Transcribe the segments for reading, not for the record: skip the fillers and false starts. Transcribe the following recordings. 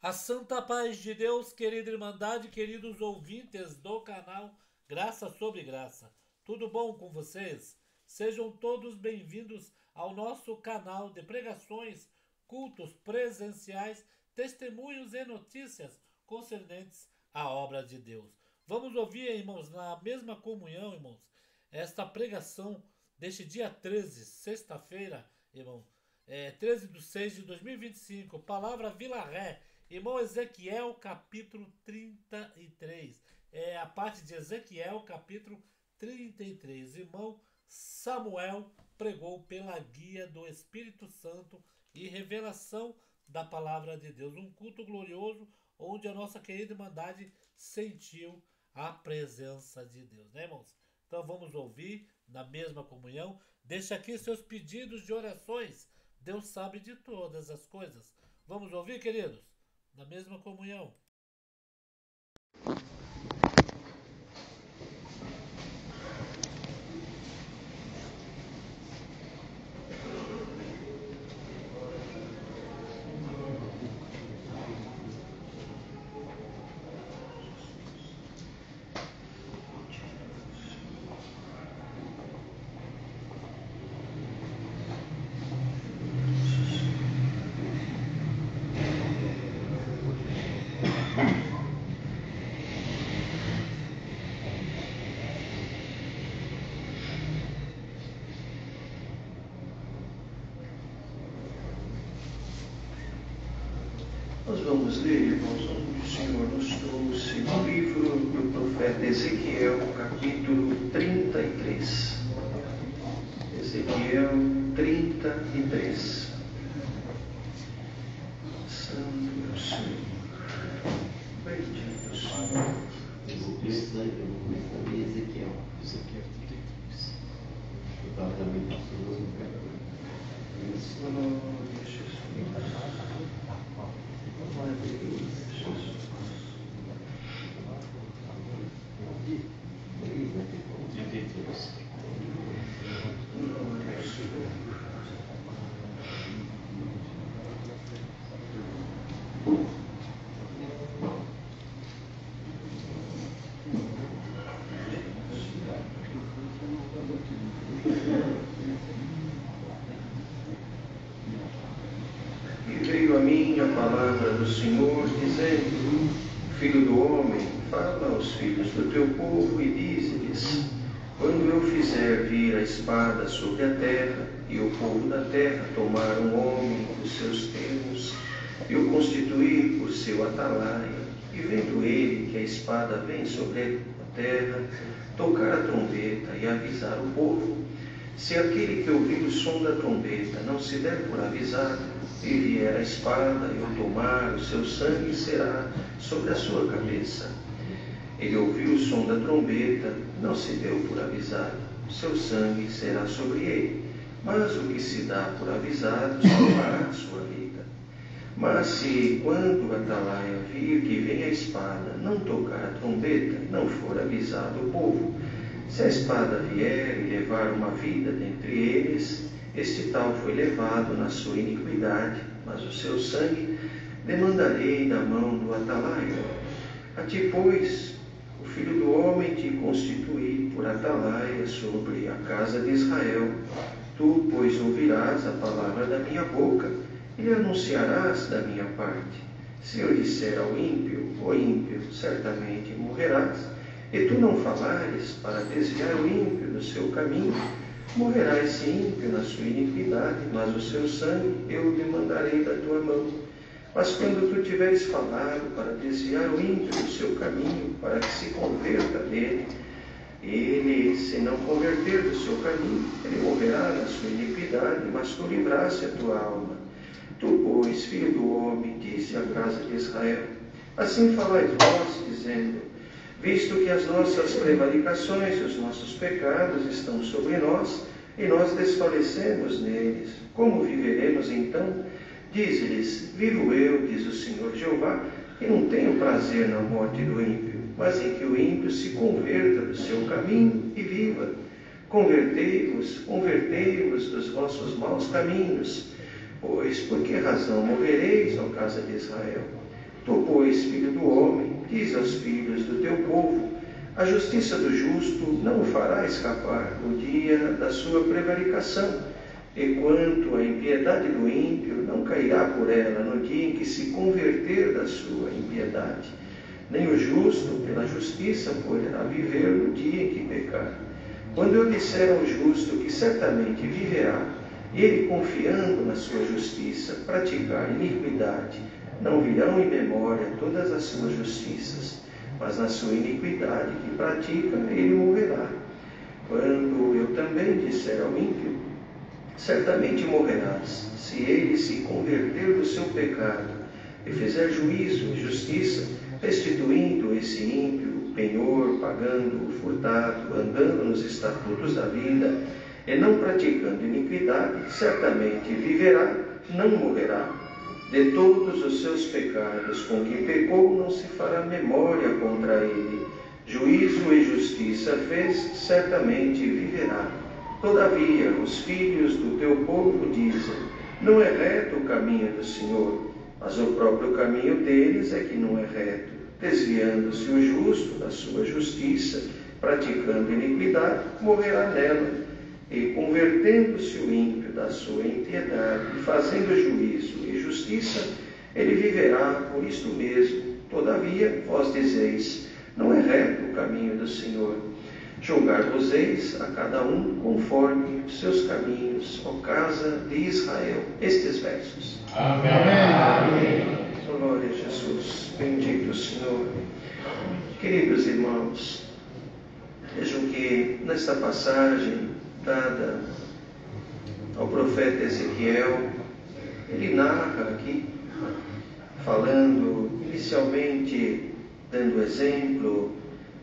A santa paz de Deus, querida Irmandade, queridos ouvintes do canal Graça sobre Graça. Tudo bom com vocês? Sejam todos bem-vindos ao nosso canal de pregações, cultos presenciais, testemunhos e notícias concernentes à obra de Deus. Vamos ouvir, irmãos, na mesma comunhão, irmãos, esta pregação deste dia 13, sexta-feira, irmão, 13/6/2025, palavra Vila Ré. Irmão, Ezequiel capítulo 33. É a parte de Ezequiel capítulo 33. Irmão Samuel pregou pela guia do Espírito Santo e revelação da palavra de Deus. Um culto glorioso onde a nossa querida Irmandade sentiu a presença de Deus, né, irmãos? Então vamos ouvir na mesma comunhão. Deixa aqui seus pedidos de orações. Deus sabe de todas as coisas. Vamos ouvir, queridos? Na mesma comunhão. Nós vamos ler, irmãos, onde o Senhor nos trouxe no livro do profeta Ezequiel, capítulo 33. Ezequiel 33. Santo é o Senhor. Bendito o Senhor. Ezequiel 33. Eu estava também passando no canal. Glória a Jesus. Veio a mim a palavra do Senhor, dizendo: Filho do homem, fala aos filhos do teu povo e dize-lhes: quando eu fizer vir a espada sobre a terra, e o povo da terra tomar um homem dos seus termos, e o constituir por seu atalaia, e vendo ele que a espada vem sobre a terra, tocar a trombeta e avisar o povo, se aquele que ouvir o som da trombeta não se der por avisado, e vier a espada e o tomar, o seu sangue será sobre a sua cabeça. Ele ouviu o som da trombeta, não se deu por avisado, o seu sangue será sobre ele, mas o que se dá por avisado salvará a sua vida. Mas se, quando o atalaia vir que vem a espada, não tocar a trombeta, não for avisado o povo, se a espada vier e levar uma vida dentre eles, este tal foi levado na sua iniquidade, mas o seu sangue demandarei da mão do atalaia. A ti, pois, o Filho do homem, te constituí por atalaia sobre a casa de Israel. Tu, pois, ouvirás a palavra da minha boca e lhe anunciarás da minha parte. Se eu disser ao ímpio, ó ímpio, certamente morrerás, e tu não falares para desviar o ímpio do seu caminho, morrerá esse ímpio na sua iniquidade, mas o seu sangue eu demandarei da tua mão. Mas quando tu tiveres falado para desviar o ímpio do seu caminho, para que se converta dele, ele, se não converter do seu caminho, ele morrerá na sua iniquidade, mas tu livraste a tua alma. Tu, pois, filho do homem, disse à casa de Israel: assim falais vós, dizendo: visto que as nossas prevaricações e os nossos pecados estão sobre nós, e nós desfalecemos neles, como viveremos então? Dize-lhes: vivo eu, diz o Senhor Jeová, que não tenho prazer na morte do ímpio, mas em que o ímpio se converta do seu caminho e viva. Convertei-vos dos vossos maus caminhos. Pois por que razão morrereis, ó casa de Israel? Tu, pois, filho do homem, diz aos filhos do teu povo: a justiça do justo não o fará escapar no dia da sua prevaricação, e quanto à impiedade do ímpio, não cairá por ela no dia em que se converter da sua impiedade. Nem o justo, pela justiça, poderá viver no dia em que pecar. Quando eu disser ao justo que certamente viverá, e ele, confiando na sua justiça, praticar iniquidade, não virão em memória todas as suas justiças, mas na sua iniquidade que pratica, ele morrerá. Quando eu também disser ao ímpio: certamente morrerás, se ele se converter do seu pecado e fizer juízo e justiça, restituindo esse ímpio penhor, pagando o furtado, andando nos estatutos da vida, e não praticando iniquidade, certamente viverá, não morrerá. De todos os seus pecados com que pecou, não se fará memória contra ele. Juízo e justiça fez, certamente viverá. Todavia, os filhos do teu povo dizem: não é reto o caminho do Senhor, mas o próprio caminho deles é que não é reto, desviando-se o justo da sua justiça, praticando iniquidade, morrerá nela. E convertendo-se o ímpio da sua impiedade, e fazendo juízo e justiça, ele viverá por isto mesmo. Todavia, vós dizeis: não é reto o caminho do Senhor. Julgar-vos-eis a cada um conforme os seus caminhos, ó casa de Israel. Estes versos. Amém. Amém. Glória a Jesus. Bendito o Senhor. Queridos irmãos, vejam que nesta passagem dada ao profeta Ezequiel, ele narra aqui, falando inicialmente, dando exemplo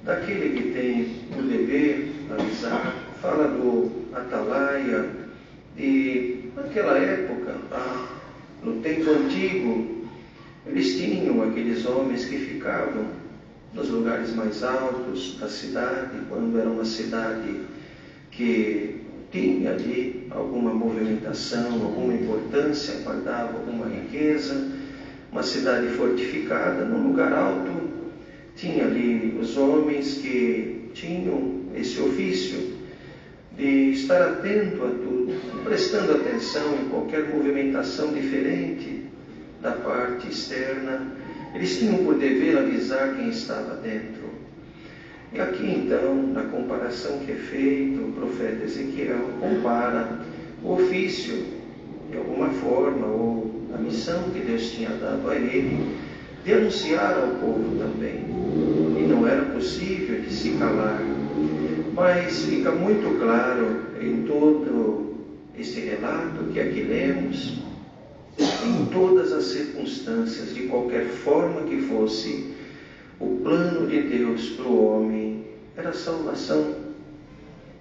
daquele que tem o dever de avisar, fala do atalaia, e naquela época, no tempo antigo, eles tinham aqueles homens que ficavam nos lugares mais altos da cidade, quando era uma cidade que tinha ali alguma movimentação, alguma importância, guardava alguma riqueza, uma cidade fortificada, num lugar alto, tinha ali os homens que tinham esse ofício de estar atento a tudo, prestando atenção em qualquer movimentação diferente da parte externa. Eles tinham por dever avisar quem estava dentro. E aqui então, na comparação que é feita, o profeta Ezequiel compara o ofício, de alguma forma, ou a missão que Deus tinha dado a ele, de anunciar ao povo também. E não era possível de se calar. Mas fica muito claro em todo este relato que aqui lemos, em todas as circunstâncias, de qualquer forma que fosse, o plano de Deus para o homem era salvação.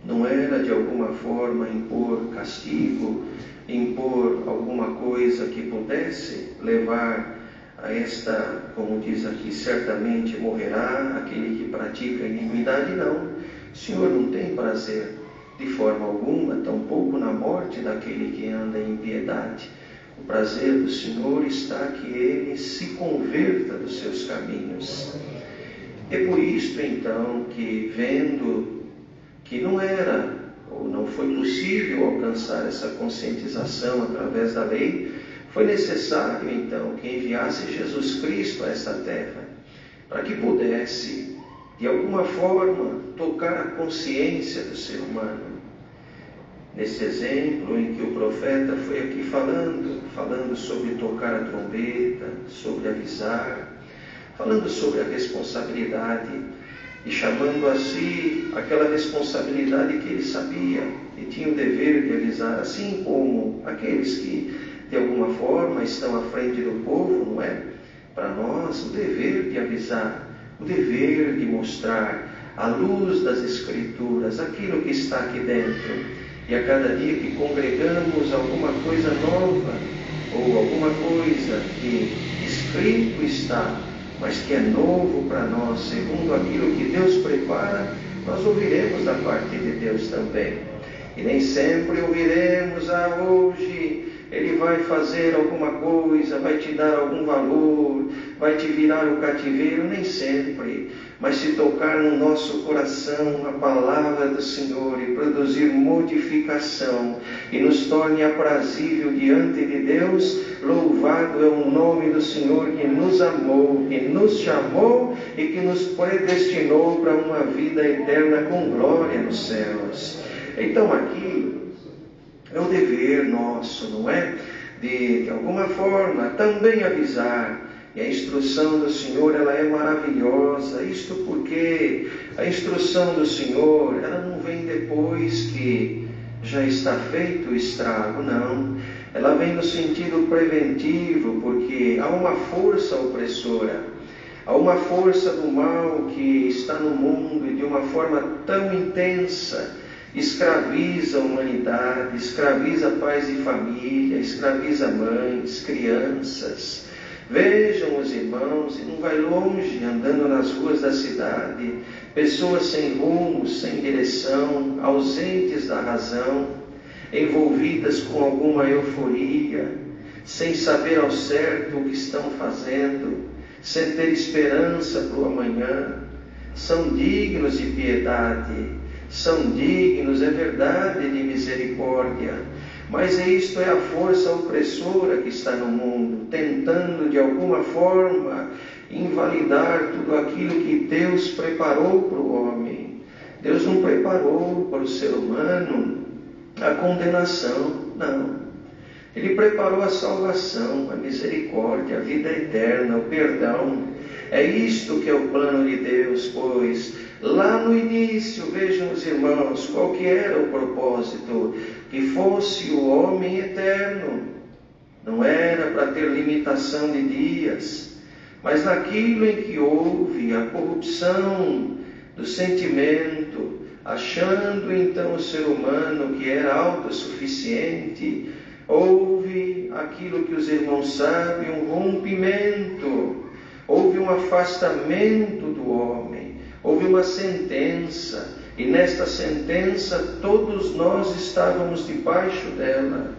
Não era de alguma forma impor castigo, impor alguma coisa que pudesse levar a esta, como diz aqui, certamente morrerá aquele que pratica iniquidade. Não, o Senhor não tem prazer de forma alguma, tampouco na morte daquele que anda em impiedade. O prazer do Senhor está que ele se converta dos seus caminhos. É por isto, então, que vendo que não era, ou não foi possível alcançar essa conscientização através da lei, foi necessário, então, que enviasse Jesus Cristo a esta terra, para que pudesse, de alguma forma, tocar a consciência do ser humano. Nesse exemplo em que o profeta foi aqui falando sobre tocar a trombeta, sobre avisar, falando sobre a responsabilidade e chamando a si aquela responsabilidade que ele sabia e tinha o dever de avisar, assim como aqueles que de alguma forma estão à frente do povo, não é? Para nós, o dever de avisar, o dever de mostrar à luz das Escrituras aquilo que está aqui dentro. E a cada dia que congregamos alguma coisa nova, ou alguma coisa que escrito está, mas que é novo para nós, segundo aquilo que Deus prepara, nós ouviremos da parte de Deus também. E nem sempre ouviremos: hoje Ele vai fazer alguma coisa, vai te dar algum valor, vai te virar o cativeiro, nem sempre. Mas se tocar no nosso coração a palavra do Senhor e produzir modificação e nos torne aprazível diante de Deus, louvado é o nome do Senhor que nos amou, que nos chamou e que nos predestinou para uma vida eterna com glória nos céus. Então aqui é o dever nosso, não é? De alguma forma também avisar. E a instrução do Senhor, ela é maravilhosa. Isto porque a instrução do Senhor, ela não vem depois que já está feito o estrago, não. Ela vem no sentido preventivo, porque há uma força opressora, há uma força do mal que está no mundo e de uma forma tão intensa escraviza a humanidade, escraviza pais e família, escraviza mães, crianças. Vejam os irmãos, e não vai longe, andando nas ruas da cidade, pessoas sem rumo, sem direção, ausentes da razão, envolvidas com alguma euforia, sem saber ao certo o que estão fazendo, sem ter esperança para o amanhã. São dignos de piedade, são dignos, é verdade, de misericórdia. Mas isto é a força opressora que está no mundo, tentando de alguma forma invalidar tudo aquilo que Deus preparou para o homem. Deus não preparou para o ser humano a condenação, não. Ele preparou a salvação, a misericórdia, a vida eterna, o perdão. É isto que é o plano de Deus, pois lá no início, vejam os irmãos, qual que era o propósito? Que fosse o homem eterno. Não era para ter limitação de dias, mas naquilo em que houve a corrupção do sentimento, achando então o ser humano que era autossuficiente, houve aquilo que os irmãos sabem, um rompimento, houve um afastamento do homem, houve uma sentença, e nesta sentença todos nós estávamos debaixo dela,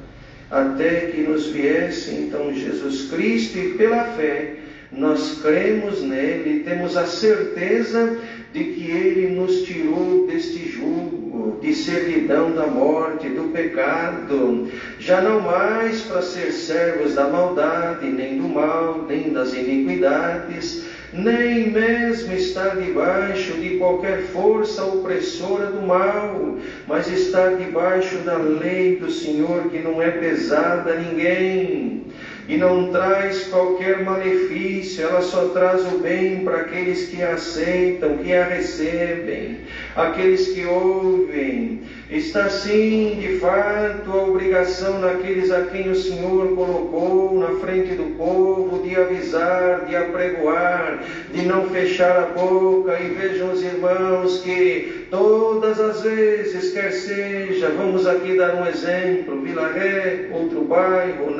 até que nos viesse então Jesus Cristo, e pela fé nós cremos nele, temos a certeza de que ele nos tirou deste jugo, de servidão da morte, do pecado, já não mais para ser servos da maldade, nem do mal, nem das iniquidades, nem mesmo estar debaixo de qualquer força opressora do mal, mas estar debaixo da lei do Senhor, que não é pesada a ninguém, e não traz qualquer malefício, ela só traz o bem para aqueles que a aceitam, que a recebem, aqueles que ouvem. Está sim, de fato, a obrigação naqueles a quem o Senhor colocou na frente do povo, de avisar, de apregoar, de não fechar a boca. E vejam os irmãos que todas as vezes, quer seja, vamos aqui dar um exemplo, Vila Ré, outro bairro,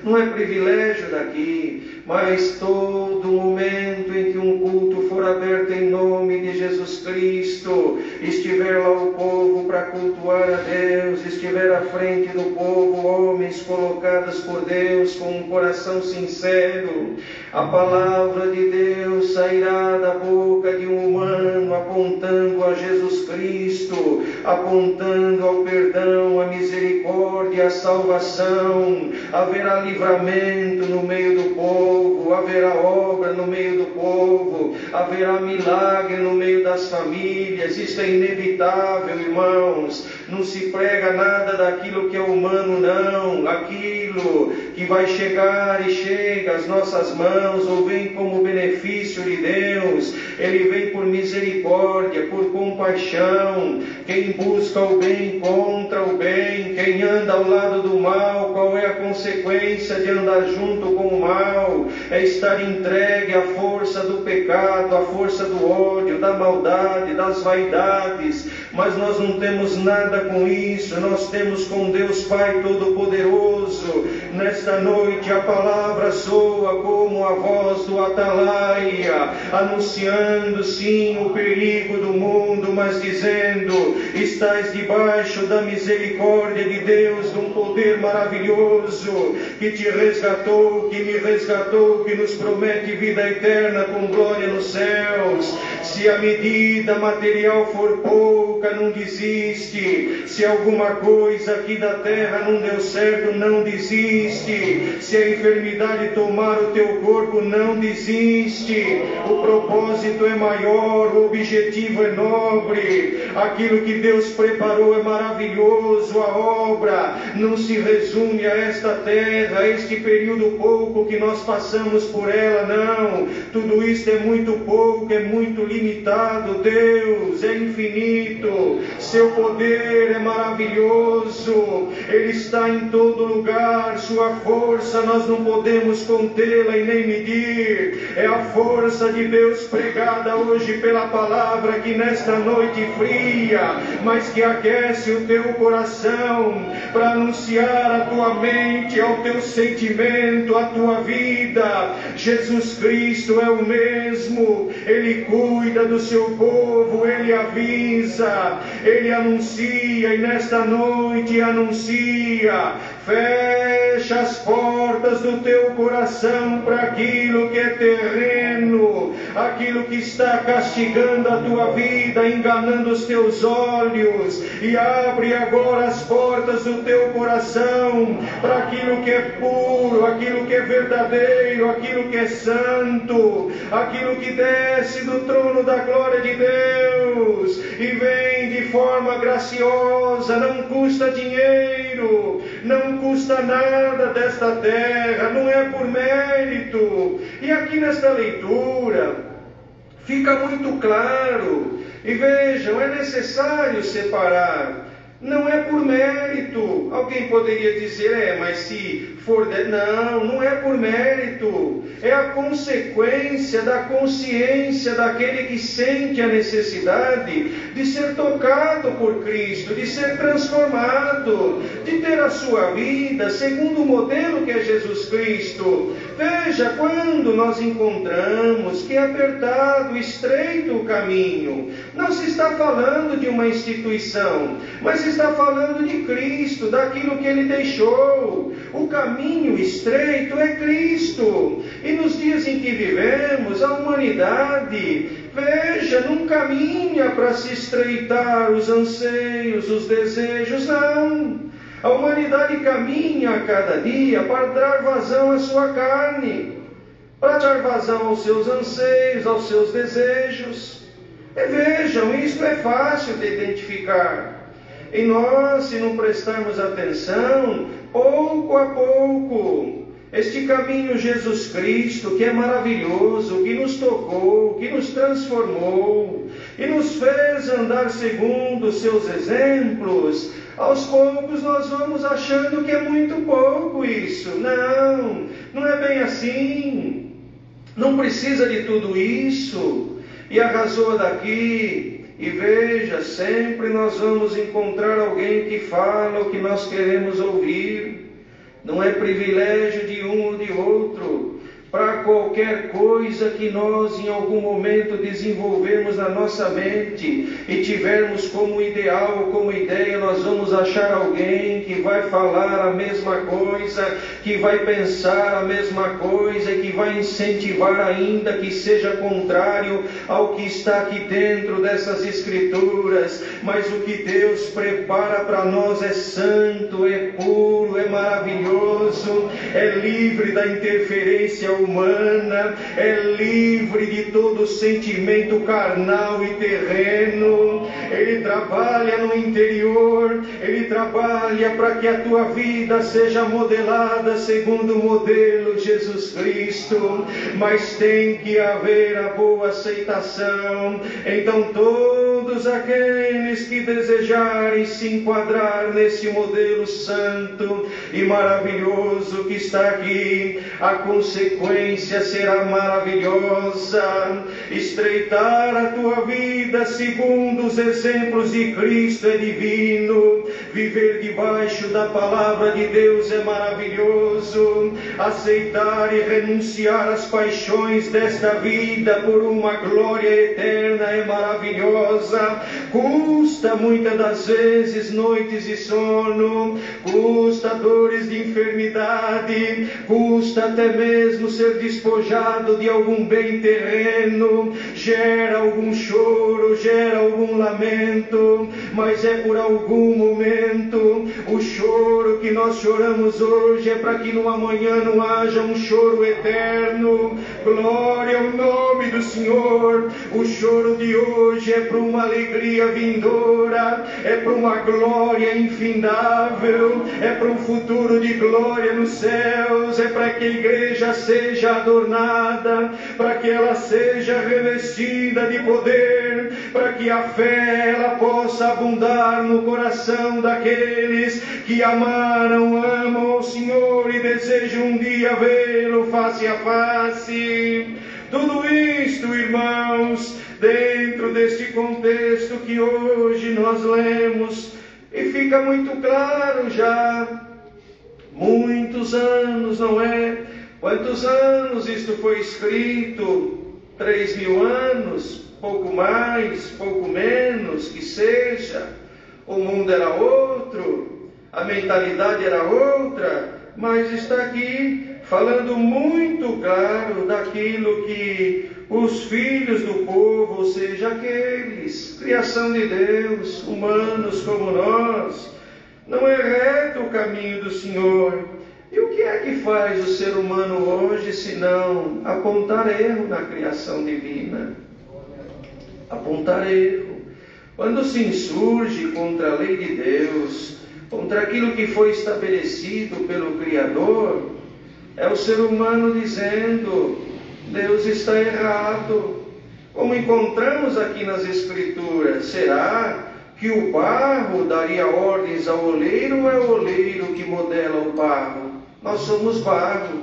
não é privilégio daqui, mas todo momento em que um culto for aberto em nome de Jesus Cristo, estiver lá o povo para cultuar a Deus, estiver à frente do povo homens colocados por Deus com um coração sincero, a palavra de Deus sairá da boca de um humano apontando a Jesus Cristo, apontando ao perdão, à misericórdia, à salvação. Haverá livramento no meio do povo, haverá obra no meio do povo, haverá milagre no meio das famílias. Isto é inevitável, irmãos. Não se prega nada daquilo que é humano, não. Aquilo que vai chegar e chega às nossas mãos, ou vem como benefício de Deus, ele vem por misericórdia, por compaixão. Quem busca o bem encontra o bem. Quem anda ao lado do mal, qual é a consequência de andar junto com o mal? É estar entregue à força do pecado, à força do ódio, da maldade, das vaidades. Mas nós não temos nada com isso, nós temos com Deus Pai Todo-Poderoso. Nesta noite a palavra soa como a voz voz do atalaia, anunciando sim o perigo do mundo, mas dizendo: estais debaixo da misericórdia de Deus, de um poder maravilhoso, que te resgatou, que me resgatou, que nos promete vida eterna com glória nos céus. Se a medida material for pouca, não desiste. Se alguma coisa aqui da terra não deu certo, não desiste. Se a enfermidade tomar o teu corpo, não desiste. O propósito é maior, o objetivo é nobre. Aquilo que Deus preparou é maravilhoso. A obra não se resume a esta terra, a este período pouco que nós passamos por ela, não. Tudo isso é muito pouco, é muito limitado. Deus é infinito, seu poder é maravilhoso, Ele está em todo lugar, sua força nós não podemos contê-la e nem medir. É a força de Deus pregada hoje pela palavra, que nesta noite fria, mas que aquece o teu coração, para anunciar à tua mente, ao teu sentimento, à tua vida: Jesus Cristo é o mesmo. Ele cuida do seu povo, Ele avisa, Ele anuncia, e nesta noite anuncia. Fecha as portas do teu coração para aquilo que é terreno, aquilo que está castigando a tua vida, enganando os teus olhos, e abre agora as portas do teu coração para aquilo que é puro, aquilo que é verdadeiro, aquilo que é santo, aquilo que desce do trono da glória de Deus e vem de forma graciosa. Não custa dinheiro, não custa nada desta terra, não é por mérito. E aqui nesta leitura fica muito claro, e vejam, é necessário separar. Não é por mérito. Alguém poderia dizer: mas se for... Não é por mérito. É a consequência da consciência daquele que sente a necessidade de ser tocado por Cristo, de ser transformado, de ter a sua vida segundo o modelo que é Jesus Cristo. Veja, quando nós encontramos que é apertado, estreito o caminho, não se está falando de uma instituição, mas se está falando de Cristo, daquilo que Ele deixou. O caminho estreito é Cristo. E nos dias em que vivemos, a humanidade, veja, não caminha para se estreitar os anseios, os desejos, não. A humanidade caminha a cada dia para dar vazão à sua carne, para dar vazão aos seus anseios, aos seus desejos. E vejam, isso é fácil de identificar. E nós, se não prestarmos atenção, pouco a pouco, este caminho Jesus Cristo, que é maravilhoso, que nos tocou, que nos transformou e nos fez andar segundo os seus exemplos, aos poucos nós vamos achando que é muito pouco isso. Não, não é bem assim. Não precisa de tudo isso. E arrasou daqui. E veja, sempre nós vamos encontrar alguém que fala o que nós queremos ouvir. Não é privilégio de um ou de outro. Para qualquer coisa que nós em algum momento desenvolvermos na nossa mente e tivermos como ideal, como ideia, nós vamos achar alguém que vai falar a mesma coisa, que vai pensar a mesma coisa e que vai incentivar ainda que seja contrário ao que está aqui dentro dessas Escrituras. Mas o que Deus prepara para nós é santo, é puro, é maravilhoso, é livre da interferência humana, é livre de todo sentimento carnal e terreno. Ele trabalha no interior, Ele trabalha para que a tua vida seja modelada segundo o modelo Jesus Cristo, mas tem que haver a boa aceitação. Então todos aqueles que desejarem se enquadrar nesse modelo santo e maravilhoso que está aqui, a consequência consequência será maravilhosa. Estreitar a tua vida segundo os exemplos de Cristo é divino. Viver debaixo da palavra de Deus é maravilhoso. Aceitar e renunciar às paixões desta vida por uma glória eterna é maravilhosa. Custa muitas das vezes noites de sono, custa dores de enfermidade, custa até mesmo ser despojado de algum bem terreno, gera algum choro, gera algum lamento, mas é por algum momento. O choro que nós choramos hoje é para que no amanhã não haja um choro eterno. Glória ao nome do Senhor. O choro de hoje é para uma alegria vindoura, é para uma glória infindável, é para um futuro de glória nos céus, é para que a igreja seja adornada, para que ela seja revestida de poder, para que a fé ela possa abundar no coração daqueles que amaram, amam ao Senhor e desejam um dia vê-lo face a face. Tudo isto, irmãos, dentro deste contexto que hoje nós lemos, e fica muito claro já, muitos anos, não é? Quantos anos isto foi escrito? 3.000 anos? Pouco mais, pouco menos, que seja. O mundo era outro, a mentalidade era outra, mas está aqui falando muito claro daquilo que os filhos do povo, ou seja, aqueles, criação de Deus, humanos como nós, não é reto o caminho do Senhor. E o que é que faz o ser humano hoje, senão apontar erro na criação divina? Apontar erro. Quando se insurge contra a lei de Deus, contra aquilo que foi estabelecido pelo Criador, é o ser humano dizendo: Deus está errado. Como encontramos aqui nas Escrituras, será que o barro daria ordens ao oleiro ou é o oleiro que modela o barro? Nós somos barro,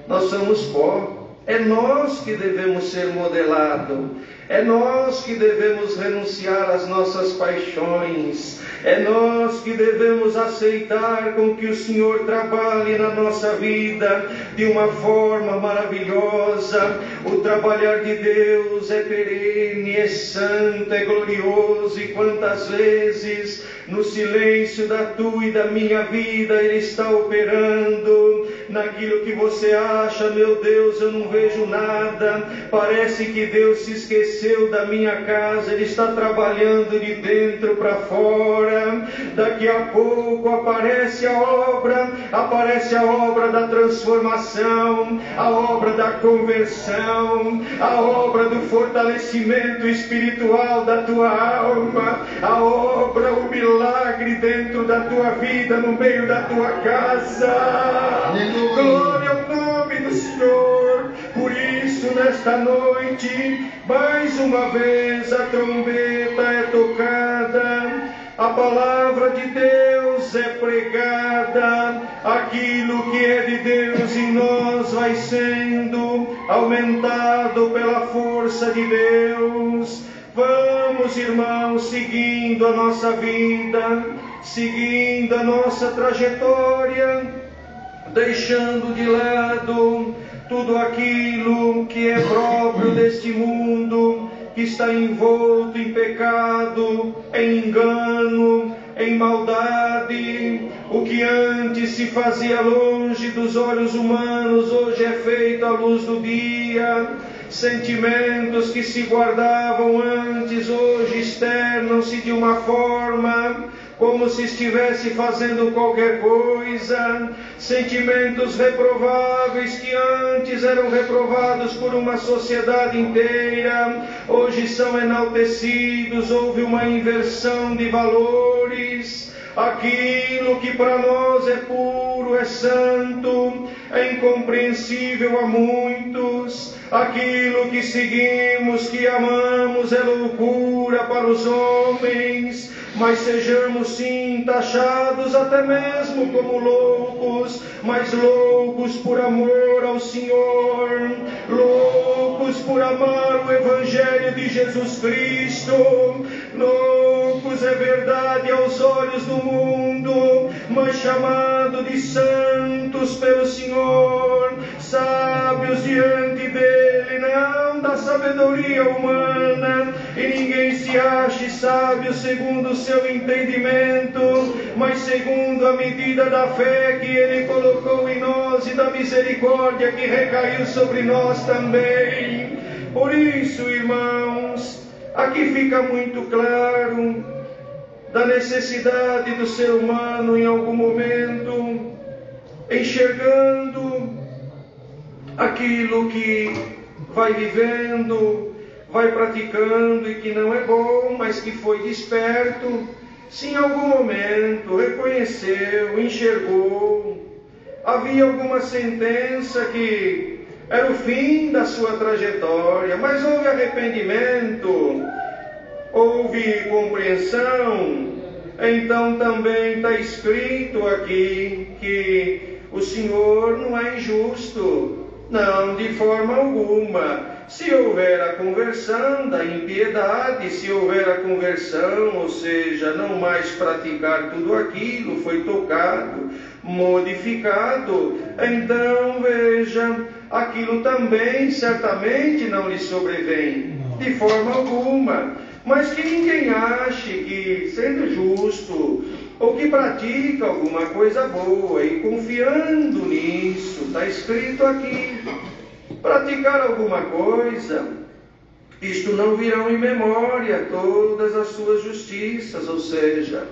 nós somos pó. É nós que devemos ser modelados, é nós que devemos renunciar às nossas paixões, é nós que devemos aceitar com que o Senhor trabalhe na nossa vida de uma forma maravilhosa. O trabalhar de Deus é perene, é santo, é glorioso, e quantas vezes no silêncio da tua e da minha vida Ele está operando naquilo que você acha: meu Deus, eu não vejo nada, parece que Deus se esqueceu da minha casa. Ele está trabalhando de dentro para fora. Daqui a pouco aparece a obra da transformação, a obra da conversão, a obra do fortalecimento espiritual da tua alma, a obra, o milagre dentro da tua vida, no meio da tua casa. Glória ao nome do Senhor. Por isso, nesta noite, mais uma vez a trombeta é tocada, a palavra de Deus é pregada, aquilo que é de Deus em nós vai sendo aumentado pela força de Deus. Vamos, irmãos, seguindo a nossa vida, seguindo a nossa trajetória, deixando de lado tudo aquilo que é próprio deste mundo, que está envolto em pecado, em engano, em maldade. O que antes se fazia longe dos olhos humanos, hoje é feito à luz do dia. Sentimentos que se guardavam antes, hoje externam-se de uma forma como se estivesse fazendo qualquer coisa. Sentimentos reprováveis que antes eram reprovados por uma sociedade inteira, hoje são enaltecidos. Houve uma inversão de valores. Aquilo que para nós é puro, é santo, é incompreensível a muitos. Aquilo que seguimos, que amamos, é loucura para os homens. mas sejamos sim taxados até mesmo como loucos, mas loucos por amor ao Senhor, loucos por amar o Evangelho de Jesus Cristo, loucos, é verdade, aos olhos do mundo, mas chamados de santos pelo Senhor, sábios diante dele, não da sabedoria humana, e ninguém se ache sábio segundo o seu entendimento, mas segundo a medida da fé que ele colocou em nós e da misericórdia que recaiu sobre nós também. Por isso, irmãos, aqui fica muito claro da necessidade do ser humano em algum momento, enxergando aquilo que vai vivendo, vai praticando e que não é bom, mas que foi desperto, se em algum momento reconheceu, enxergou, havia alguma sentença que era o fim da sua trajetória, mas houve arrependimento, houve compreensão, então também está escrito aqui que o Senhor não é injusto, não, de forma alguma. Se houver a conversão da impiedade, se houver a conversão, ou seja, não mais praticar tudo aquilo, foi tocado, modificado, então veja, aquilo também certamente não lhe sobrevém, de forma alguma. Mas que ninguém ache que, sendo justo, ou que pratica alguma coisa boa e confiando nisso, está escrito aqui, praticar alguma coisa, isto não virão em memória todas as suas justiças, ou seja,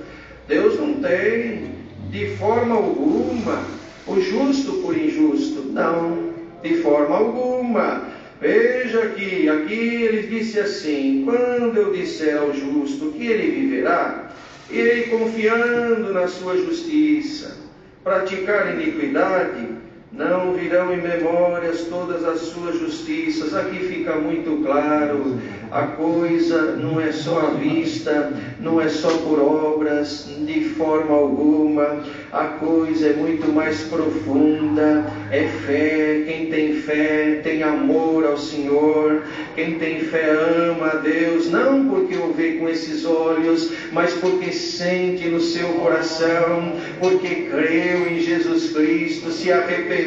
Deus não tem de forma alguma o justo por injusto, não, de forma alguma. Veja que aqui ele disse assim, quando eu disser ao justo que ele viverá, irei confiando na sua justiça, praticar iniquidade, não virão em memórias todas as suas justiças. Aqui fica muito claro, a coisa não é só à vista, não é só por obras, de forma alguma, a coisa é muito mais profunda, é fé. Quem tem fé tem amor ao Senhor, quem tem fé ama a Deus, não porque o vê com esses olhos, mas porque sente no seu coração, porque creu em Jesus Cristo, se arrependeu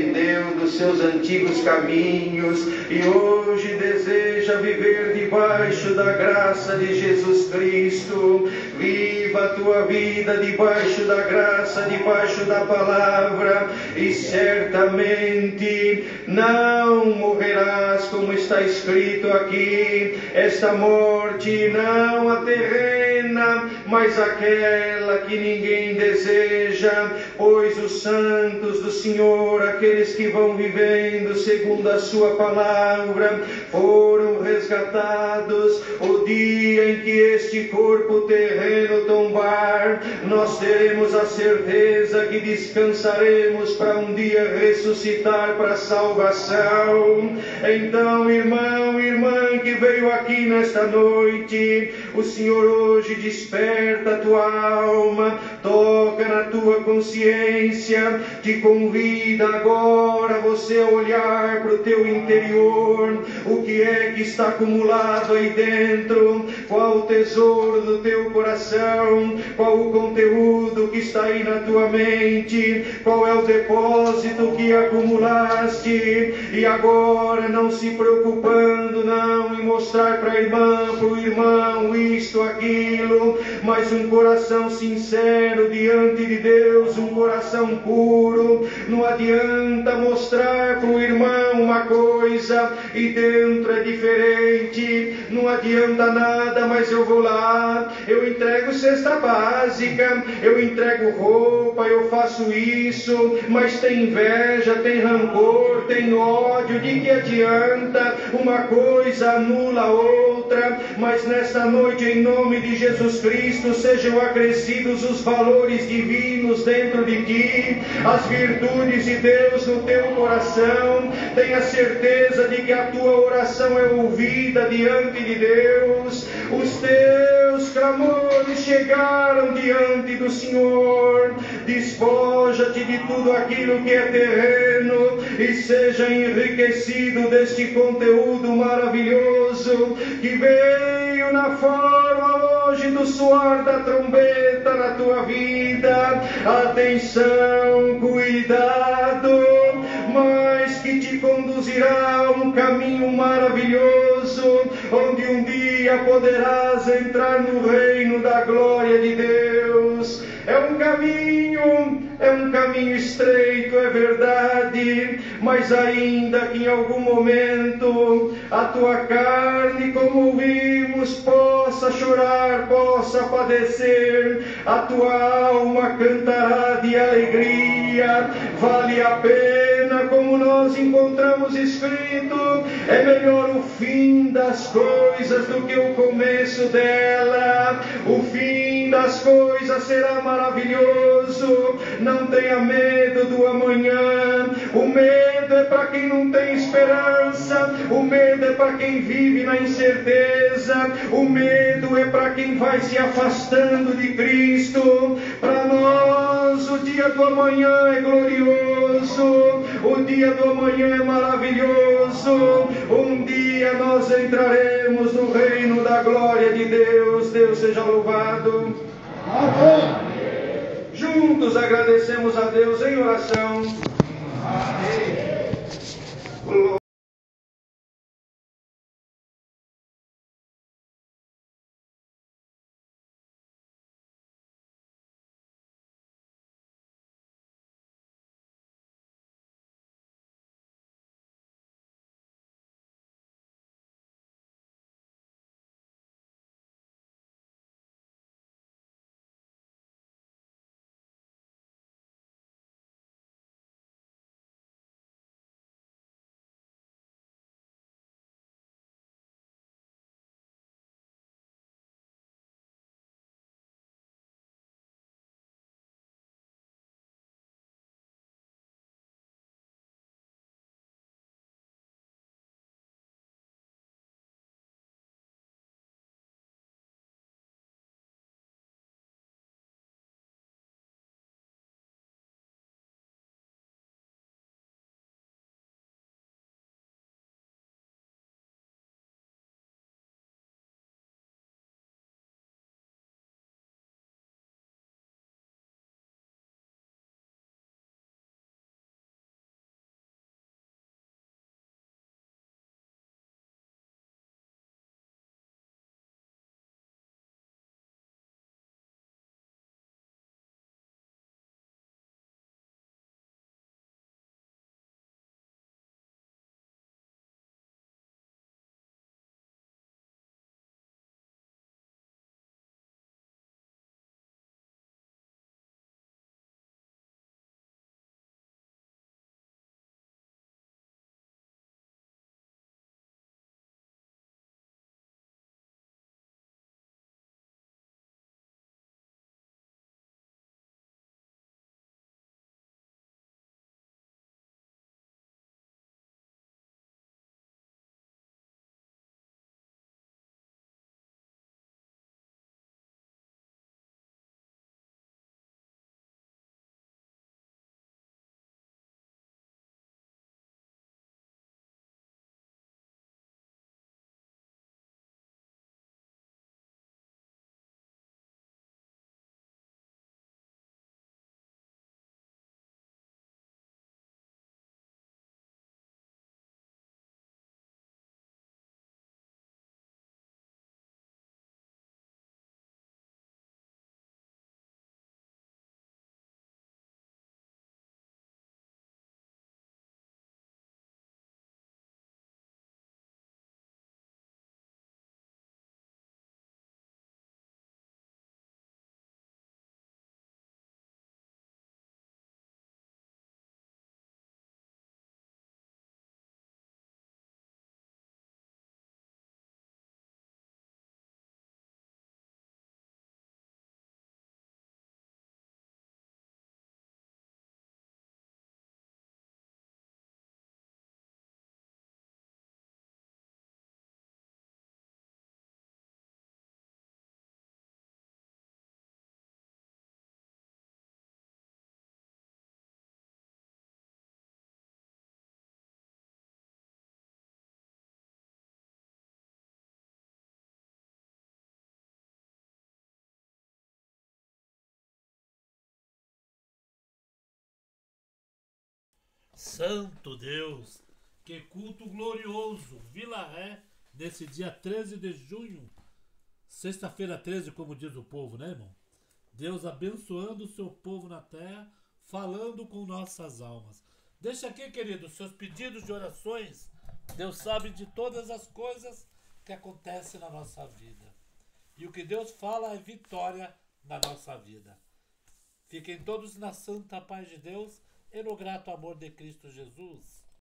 dos seus antigos caminhos e hoje deseja viver debaixo da graça de Jesus Cristo. Viva a tua vida debaixo da graça, debaixo da palavra, e certamente não morrerás, como está escrito aqui, esta morte não a terrena, mas aquela que ninguém deseja, pois os santos do Senhor, aqueles que vão vivendo segundo a sua palavra, foram resgatados. O dia em que este corpo terreno tombar, nós teremos a certeza que descansaremos para um dia ressuscitar para a salvação. Então, irmão, irmã que veio aqui nesta noite, o Senhor hoje desperta a tua alma, toca na tua consciência, te convida agora você a olhar para o teu interior, o que é que está acumulado aí dentro, qual o tesouro do teu coração, qual o conteúdo que está aí na tua mente, qual é o depósito que acumulaste, e agora não se preocupando não em mostrar para a irmã, para o irmão isto, aquilo, mas um coração sincero diante de Deus, um coração puro. Não adianta mostrar para o irmão uma coisa e dentro é diferente, não adianta nada, mas eu vou lá, eu entrego cesta básica, eu entrego roupa, eu faço isso, mas tem inveja, tem rancor, tem ódio, de que adianta? Uma coisa anula a outra. Mas nesta noite, em nome de Jesus Cristo, sejam acrescidos os valores divinos dentro de ti, as virtudes de Deus no teu coração. Tenha certeza de que a tua oração é ouvida diante de Deus. Os teus clamores chegaram diante do Senhor. Despoja-te de tudo aquilo que é terreno e seja enriquecido deste conteúdo maravilhoso que veio na forma hoje do soar da trombeta na tua vida. Atenção, cuidado, mas que te conduzirá a um caminho maravilhoso, onde um dia poderás entrar no reino da glória de Deus. É um caminho estreito, é verdade, mas ainda que em algum momento a tua carne, como ouvimos, possa chorar, possa padecer, a tua alma cantará de alegria. Vale a pena, como nós encontramos escrito, é melhor o fim das coisas do que o começo dela. O fim das coisas será maravilhoso. Não tenha medo do amanhã. O medo é para quem não tem esperança. O medo é para quem vive na incerteza. O medo é para quem vai se afastando de Cristo. Para nós o dia do amanhã é glorioso. O dia do amanhã é maravilhoso. Um dia nós entraremos no reino da glória de Deus. Deus seja louvado. Amém. Juntos agradecemos a Deus em oração. Amém. Santo Deus, que culto glorioso, Vila Ré, nesse dia 13 de junho, sexta-feira 13, como diz o povo, né, irmão? Deus abençoando o seu povo na terra, falando com nossas almas. Deixa aqui, querido, seus pedidos de orações. Deus sabe de todas as coisas que acontecem na nossa vida. E o que Deus fala é vitória na nossa vida. Fiquem todos na santa paz de Deus e no grato amor de Cristo Jesus.